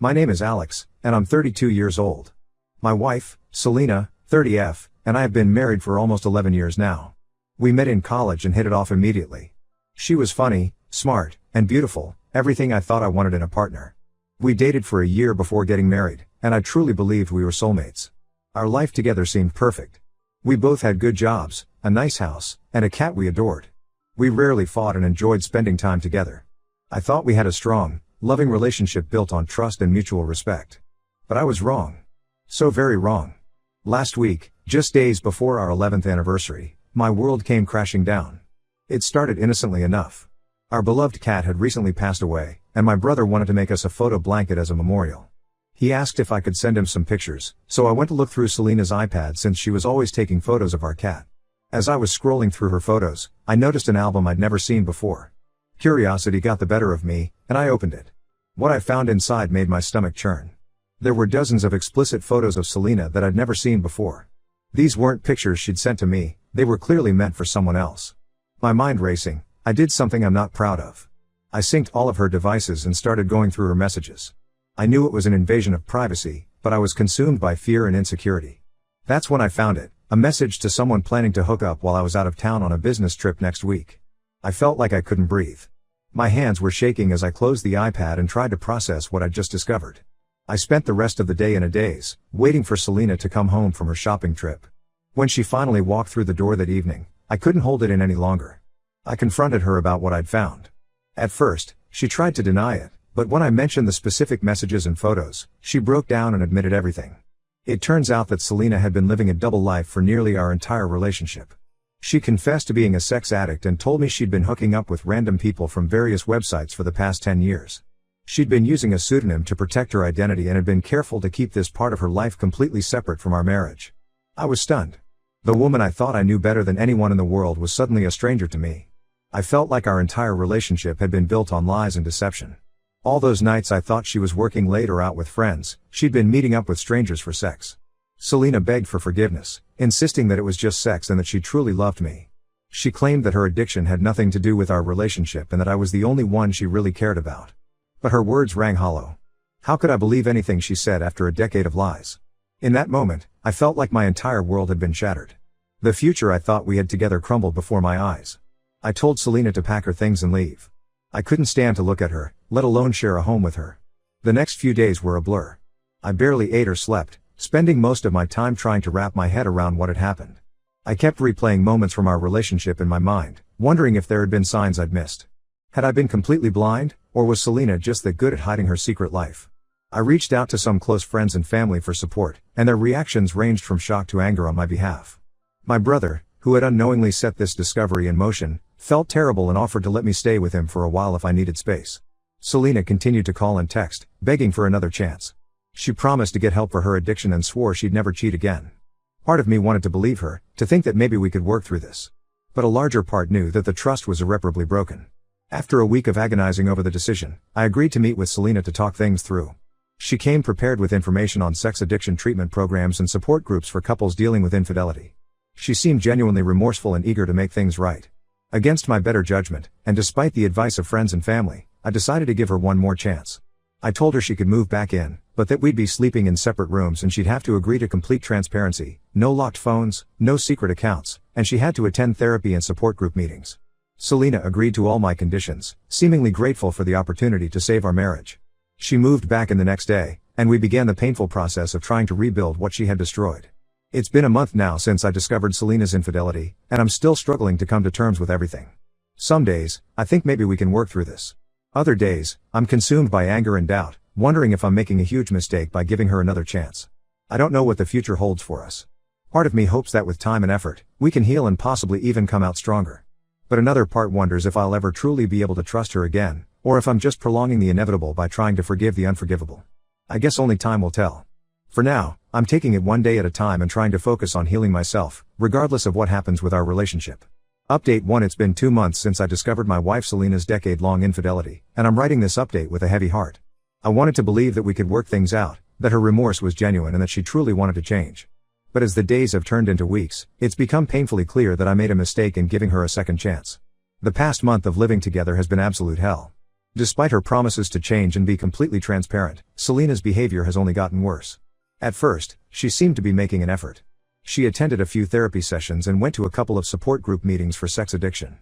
My name is Alex, and I'm 32 years old. My wife, Selena, 30F, and I have been married for almost 11 years now. We met in college and hit it off immediately. She was funny, smart, and beautiful, everything I thought I wanted in a partner. We dated for a year before getting married, and I truly believed we were soulmates. Our life together seemed perfect. We both had good jobs, a nice house, and a cat we adored. We rarely fought and enjoyed spending time together. I thought we had a strong, loving relationship built on trust and mutual respect. But I was wrong. So very wrong. Last week, just days before our 11th anniversary, my world came crashing down. It started innocently enough. Our beloved cat had recently passed away, and my brother wanted to make us a photo blanket as a memorial. He asked if I could send him some pictures, so I went to look through Selena's iPad since she was always taking photos of our cat. As I was scrolling through her photos, I noticed an album I'd never seen before. Curiosity got the better of me, and I opened it. What I found inside made my stomach churn. There were dozens of explicit photos of Selena that I'd never seen before. These weren't pictures she'd sent to me, they were clearly meant for someone else. My mind racing, I did something I'm not proud of. I synced all of her devices and started going through her messages. I knew it was an invasion of privacy, but I was consumed by fear and insecurity. That's when I found it, a message to someone planning to hook up while I was out of town on a business trip next week. I felt like I couldn't breathe. My hands were shaking as I closed the iPad and tried to process what I'd just discovered. I spent the rest of the day in a daze, waiting for Selena to come home from her shopping trip. When she finally walked through the door that evening, I couldn't hold it in any longer. I confronted her about what I'd found. At first, she tried to deny it, but when I mentioned the specific messages and photos, she broke down and admitted everything. It turns out that Selena had been living a double life for nearly our entire relationship. She confessed to being a sex addict and told me she'd been hooking up with random people from various websites for the past 10 years. She'd been using a pseudonym to protect her identity and had been careful to keep this part of her life completely separate from our marriage. I was stunned. The woman I thought I knew better than anyone in the world was suddenly a stranger to me. I felt like our entire relationship had been built on lies and deception. All those nights I thought she was working late or out with friends, she'd been meeting up with strangers for sex. Selena begged for forgiveness, insisting that it was just sex and that she truly loved me. She claimed that her addiction had nothing to do with our relationship and that I was the only one she really cared about. But her words rang hollow. How could I believe anything she said after a decade of lies? In that moment, I felt like my entire world had been shattered. The future I thought we had together crumbled before my eyes. I told Selena to pack her things and leave. I couldn't stand to look at her, let alone share a home with her. The next few days were a blur. I barely ate or slept, spending most of my time trying to wrap my head around what had happened. I kept replaying moments from our relationship in my mind, wondering if there had been signs I'd missed. Had I been completely blind, or was Selena just that good at hiding her secret life? I reached out to some close friends and family for support, and their reactions ranged from shock to anger on my behalf. My brother, who had unknowingly set this discovery in motion, felt terrible and offered to let me stay with him for a while if I needed space. Selena continued to call and text, begging for another chance. She promised to get help for her addiction and swore she'd never cheat again. Part of me wanted to believe her, to think that maybe we could work through this. But a larger part knew that the trust was irreparably broken. After a week of agonizing over the decision, I agreed to meet with Selena to talk things through. She came prepared with information on sex addiction treatment programs and support groups for couples dealing with infidelity. She seemed genuinely remorseful and eager to make things right. Against my better judgment, and despite the advice of friends and family, I decided to give her one more chance. I told her she could move back in, but that we'd be sleeping in separate rooms and she'd have to agree to complete transparency, no locked phones, no secret accounts, and she had to attend therapy and support group meetings. Selena agreed to all my conditions, seemingly grateful for the opportunity to save our marriage. She moved back in the next day, and we began the painful process of trying to rebuild what she had destroyed. It's been a month now since I discovered Selena's infidelity, and I'm still struggling to come to terms with everything. Some days, I think maybe we can work through this. Other days, I'm consumed by anger and doubt, wondering if I'm making a huge mistake by giving her another chance. I don't know what the future holds for us. Part of me hopes that with time and effort, we can heal and possibly even come out stronger. But another part wonders if I'll ever truly be able to trust her again, or if I'm just prolonging the inevitable by trying to forgive the unforgivable. I guess only time will tell. For now, I'm taking it one day at a time and trying to focus on healing myself, regardless of what happens with our relationship. Update 1: It's been 2 months since I discovered my wife Selena's decade-long infidelity, and I'm writing this update with a heavy heart. I wanted to believe that we could work things out, that her remorse was genuine and that she truly wanted to change. But as the days have turned into weeks, it's become painfully clear that I made a mistake in giving her a second chance. The past month of living together has been absolute hell. Despite her promises to change and be completely transparent, Selena's behavior has only gotten worse. At first, she seemed to be making an effort. She attended a few therapy sessions and went to a couple of support group meetings for sex addiction.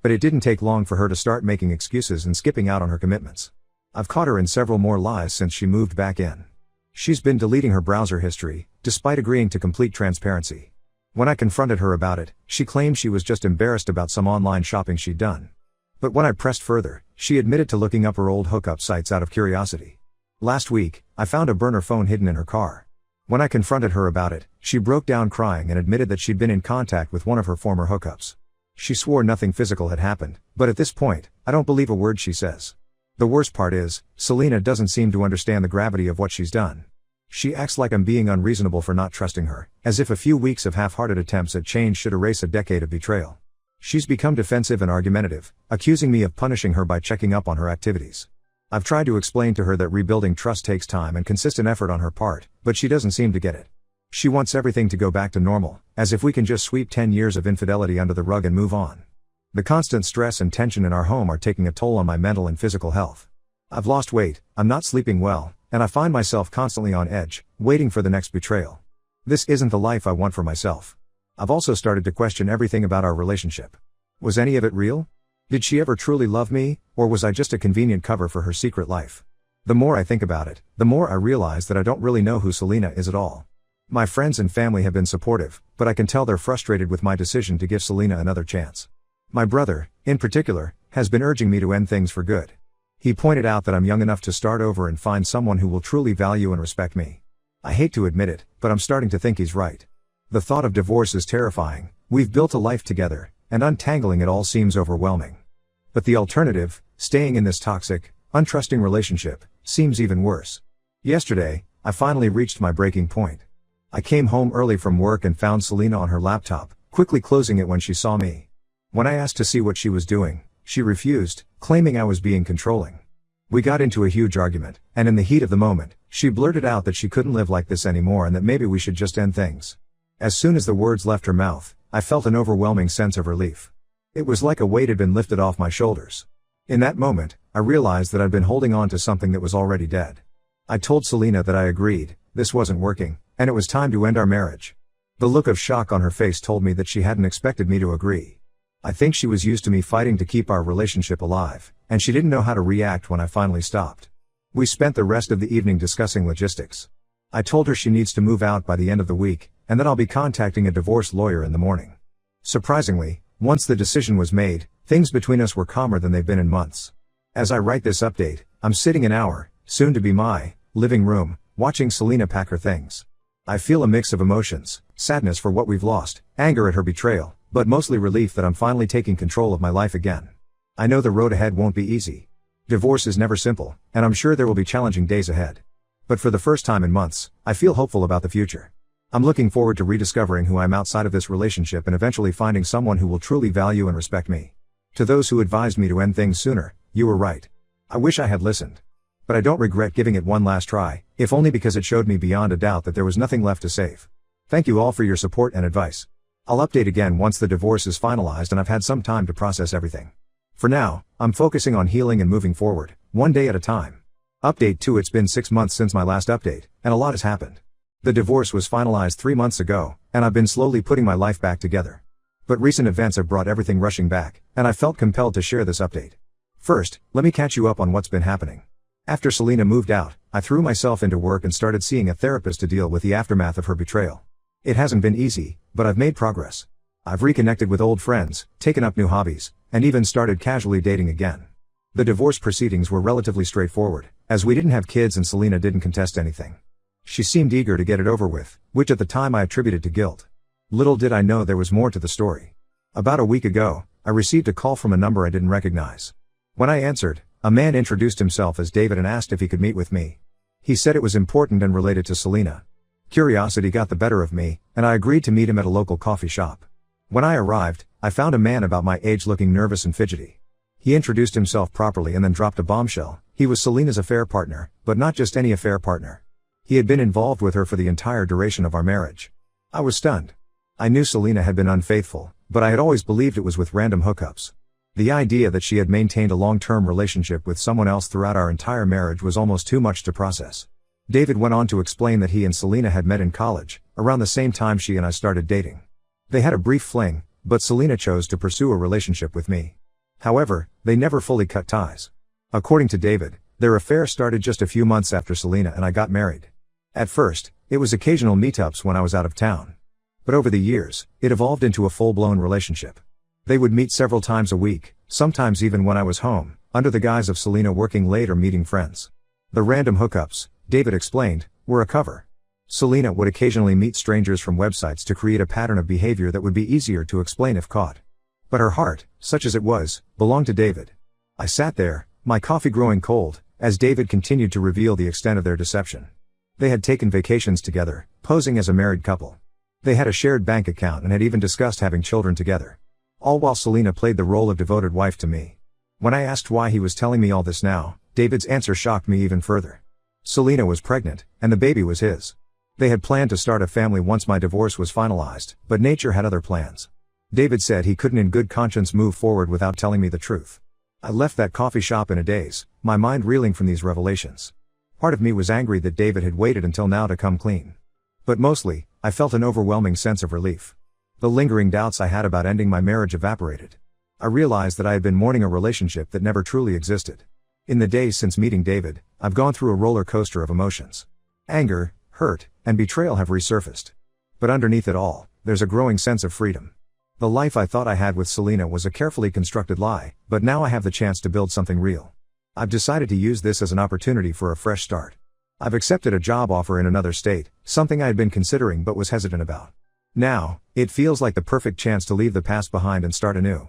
But it didn't take long for her to start making excuses and skipping out on her commitments. I've caught her in several more lies since she moved back in. She's been deleting her browser history, despite agreeing to complete transparency. When I confronted her about it, she claimed she was just embarrassed about some online shopping she'd done. But when I pressed further, she admitted to looking up her old hookup sites out of curiosity. Last week, I found a burner phone hidden in her car. When I confronted her about it, she broke down crying and admitted that she'd been in contact with one of her former hookups. She swore nothing physical had happened, but at this point, I don't believe a word she says. The worst part is, Selena doesn't seem to understand the gravity of what she's done. She acts like I'm being unreasonable for not trusting her, as if a few weeks of half-hearted attempts at change should erase a decade of betrayal. She's become defensive and argumentative, accusing me of punishing her by checking up on her activities. I've tried to explain to her that rebuilding trust takes time and consistent effort on her part, but she doesn't seem to get it. She wants everything to go back to normal, as if we can just sweep 10 years of infidelity under the rug and move on. The constant stress and tension in our home are taking a toll on my mental and physical health. I've lost weight, I'm not sleeping well, and I find myself constantly on edge, waiting for the next betrayal. This isn't the life I want for myself. I've also started to question everything about our relationship. Was any of it real? Did she ever truly love me, or was I just a convenient cover for her secret life? The more I think about it, the more I realize that I don't really know who Selena is at all. My friends and family have been supportive, but I can tell they're frustrated with my decision to give Selena another chance. My brother, in particular, has been urging me to end things for good. He pointed out that I'm young enough to start over and find someone who will truly value and respect me. I hate to admit it, but I'm starting to think he's right. The thought of divorce is terrifying. We've built a life together, and untangling it all seems overwhelming. But the alternative, staying in this toxic, untrusting relationship, seems even worse. Yesterday, I finally reached my breaking point. I came home early from work and found Selena on her laptop, quickly closing it when she saw me. When I asked to see what she was doing, she refused, claiming I was being controlling. We got into a huge argument, and in the heat of the moment, she blurted out that she couldn't live like this anymore and that maybe we should just end things. As soon as the words left her mouth, I felt an overwhelming sense of relief. It was like a weight had been lifted off my shoulders. In that moment, I realized that I'd been holding on to something that was already dead. I told Selena that I agreed, this wasn't working, and it was time to end our marriage. The look of shock on her face told me that she hadn't expected me to agree. I think she was used to me fighting to keep our relationship alive, and she didn't know how to react when I finally stopped. We spent the rest of the evening discussing logistics. I told her she needs to move out by the end of the week, and that I'll be contacting a divorce lawyer in the morning. Surprisingly, once the decision was made, things between us were calmer than they've been in months. As I write this update, I'm sitting in our, soon to be my, living room, watching Selena pack her things. I feel a mix of emotions, sadness for what we've lost, anger at her betrayal, but mostly relief that I'm finally taking control of my life again. I know the road ahead won't be easy. Divorce is never simple, and I'm sure there will be challenging days ahead. But for the first time in months, I feel hopeful about the future. I'm looking forward to rediscovering who I am outside of this relationship and eventually finding someone who will truly value and respect me. To those who advised me to end things sooner, you were right. I wish I had listened. But I don't regret giving it one last try, if only because it showed me beyond a doubt that there was nothing left to save. Thank you all for your support and advice. I'll update again once the divorce is finalized and I've had some time to process everything. For now, I'm focusing on healing and moving forward, one day at a time. Update 2: It's been 6 months since my last update, and a lot has happened. The divorce was finalized 3 months ago, and I've been slowly putting my life back together. But recent events have brought everything rushing back, and I felt compelled to share this update. First, let me catch you up on what's been happening. After Selena moved out, I threw myself into work and started seeing a therapist to deal with the aftermath of her betrayal. It hasn't been easy, but I've made progress. I've reconnected with old friends, taken up new hobbies, and even started casually dating again. The divorce proceedings were relatively straightforward, as we didn't have kids and Selena didn't contest anything. She seemed eager to get it over with, which at the time I attributed to guilt. Little did I know there was more to the story. About a week ago, I received a call from a number I didn't recognize. When I answered, a man introduced himself as David and asked if he could meet with me. He said it was important and related to Selena. Curiosity got the better of me, and I agreed to meet him at a local coffee shop. When I arrived, I found a man about my age looking nervous and fidgety. He introduced himself properly and then dropped a bombshell. He was Selena's affair partner, but not just any affair partner. He had been involved with her for the entire duration of our marriage. I was stunned. I knew Selena had been unfaithful, but I had always believed it was with random hookups. The idea that she had maintained a long-term relationship with someone else throughout our entire marriage was almost too much to process. David went on to explain that he and Selena had met in college, around the same time she and I started dating. They had a brief fling, but Selena chose to pursue a relationship with me. However, they never fully cut ties. According to David, their affair started just a few months after Selena and I got married. At first, it was occasional meetups when I was out of town. But over the years, it evolved into a full-blown relationship. They would meet several times a week, sometimes even when I was home, under the guise of Selena working late or meeting friends. The random hookups, David explained, were a cover. Selena would occasionally meet strangers from websites to create a pattern of behavior that would be easier to explain if caught. But her heart, such as it was, belonged to David. I sat there, my coffee growing cold, as David continued to reveal the extent of their deception. They had taken vacations together, posing as a married couple. They had a shared bank account and had even discussed having children together. All while Selena played the role of devoted wife to me. When I asked why he was telling me all this now, David's answer shocked me even further. Selena was pregnant, and the baby was his. They had planned to start a family once my divorce was finalized, but nature had other plans. David said he couldn't in good conscience move forward without telling me the truth. I left that coffee shop in a daze, my mind reeling from these revelations. Part of me was angry that David had waited until now to come clean. But mostly, I felt an overwhelming sense of relief. The lingering doubts I had about ending my marriage evaporated. I realized that I had been mourning a relationship that never truly existed. In the days since meeting David, I've gone through a roller coaster of emotions. Anger, hurt, and betrayal have resurfaced. But underneath it all, there's a growing sense of freedom. The life I thought I had with Selena was a carefully constructed lie, but now I have the chance to build something real. I've decided to use this as an opportunity for a fresh start. I've accepted a job offer in another state, something I had been considering but was hesitant about. Now, it feels like the perfect chance to leave the past behind and start anew.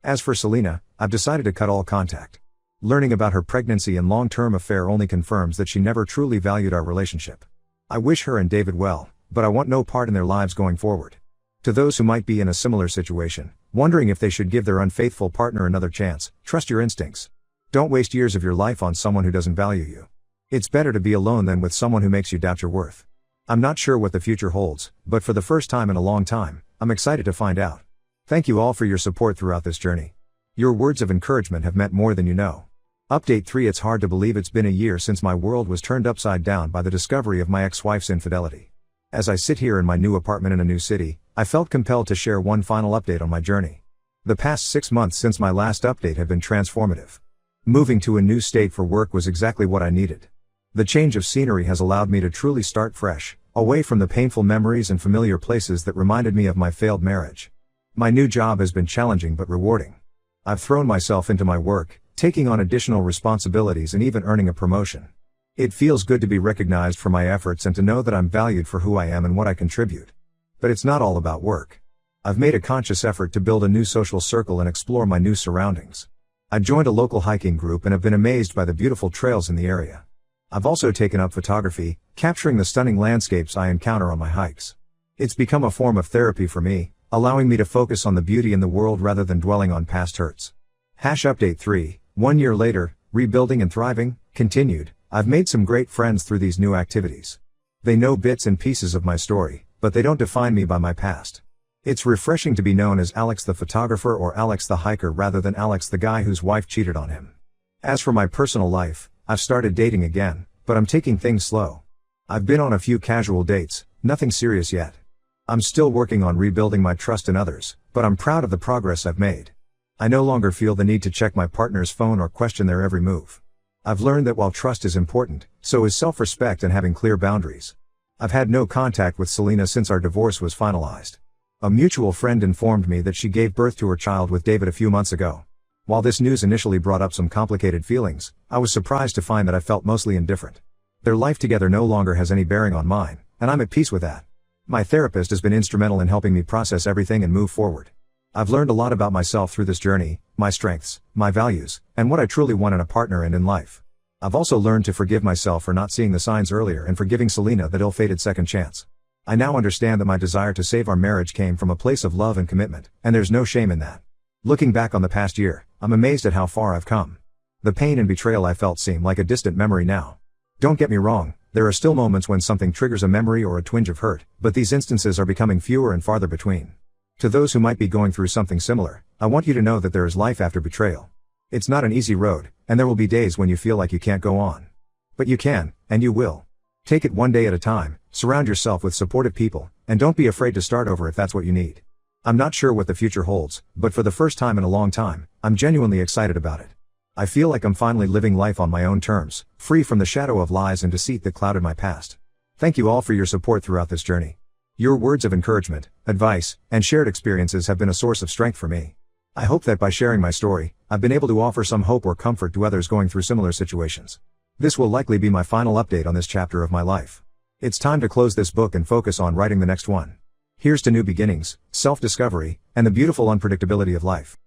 As for Selena, I've decided to cut all contact. Learning about her pregnancy and long-term affair only confirms that she never truly valued our relationship. I wish her and David well, but I want no part in their lives going forward. To those who might be in a similar situation, wondering if they should give their unfaithful partner another chance, trust your instincts. Don't waste years of your life on someone who doesn't value you. It's better to be alone than with someone who makes you doubt your worth. I'm not sure what the future holds, but for the first time in a long time, I'm excited to find out. Thank you all for your support throughout this journey. Your words of encouragement have meant more than you know. Update 3. It's hard to believe it's been a year since my world was turned upside down by the discovery of my ex-wife's infidelity. As I sit here in my new apartment in a new city, I felt compelled to share one final update on my journey. The past 6 months since my last update have been transformative. Moving to a new state for work was exactly what I needed. The change of scenery has allowed me to truly start fresh, away from the painful memories and familiar places that reminded me of my failed marriage. My new job has been challenging but rewarding. I've thrown myself into my work, taking on additional responsibilities and even earning a promotion. It feels good to be recognized for my efforts and to know that I'm valued for who I am and what I contribute. But it's not all about work. I've made a conscious effort to build a new social circle and explore my new surroundings. I joined a local hiking group and have been amazed by the beautiful trails in the area. I've also taken up photography, capturing the stunning landscapes I encounter on my hikes. It's become a form of therapy for me, allowing me to focus on the beauty in the world rather than dwelling on past hurts. Update 3, 1 year later, rebuilding and thriving, continued. I've made some great friends through these new activities. They know bits and pieces of my story, but they don't define me by my past. It's refreshing to be known as Alex the photographer or Alex the hiker rather than Alex the guy whose wife cheated on him. As for my personal life, I've started dating again, but I'm taking things slow. I've been on a few casual dates, nothing serious yet. I'm still working on rebuilding my trust in others, but I'm proud of the progress I've made. I no longer feel the need to check my partner's phone or question their every move. I've learned that while trust is important, so is self-respect and having clear boundaries. I've had no contact with Selena since our divorce was finalized. A mutual friend informed me that she gave birth to her child with David a few months ago. While this news initially brought up some complicated feelings, I was surprised to find that I felt mostly indifferent. Their life together no longer has any bearing on mine, and I'm at peace with that. My therapist has been instrumental in helping me process everything and move forward. I've learned a lot about myself through this journey, my strengths, my values, and what I truly want in a partner and in life. I've also learned to forgive myself for not seeing the signs earlier and for giving Selena that ill-fated second chance. I now understand that my desire to save our marriage came from a place of love and commitment, and there's no shame in that. Looking back on the past year, I'm amazed at how far I've come. The pain and betrayal I felt seem like a distant memory now. Don't get me wrong, there are still moments when something triggers a memory or a twinge of hurt, but these instances are becoming fewer and farther between. To those who might be going through something similar, I want you to know that there is life after betrayal. It's not an easy road, and there will be days when you feel like you can't go on. But you can, and you will. Take it one day at a time, surround yourself with supportive people, and don't be afraid to start over if that's what you need. I'm not sure what the future holds, but for the first time in a long time, I'm genuinely excited about it. I feel like I'm finally living life on my own terms, free from the shadow of lies and deceit that clouded my past. Thank you all for your support throughout this journey. Your words of encouragement, advice, and shared experiences have been a source of strength for me. I hope that by sharing my story, I've been able to offer some hope or comfort to others going through similar situations. This will likely be my final update on this chapter of my life. It's time to close this book and focus on writing the next one. Here's to new beginnings, self-discovery, and the beautiful unpredictability of life.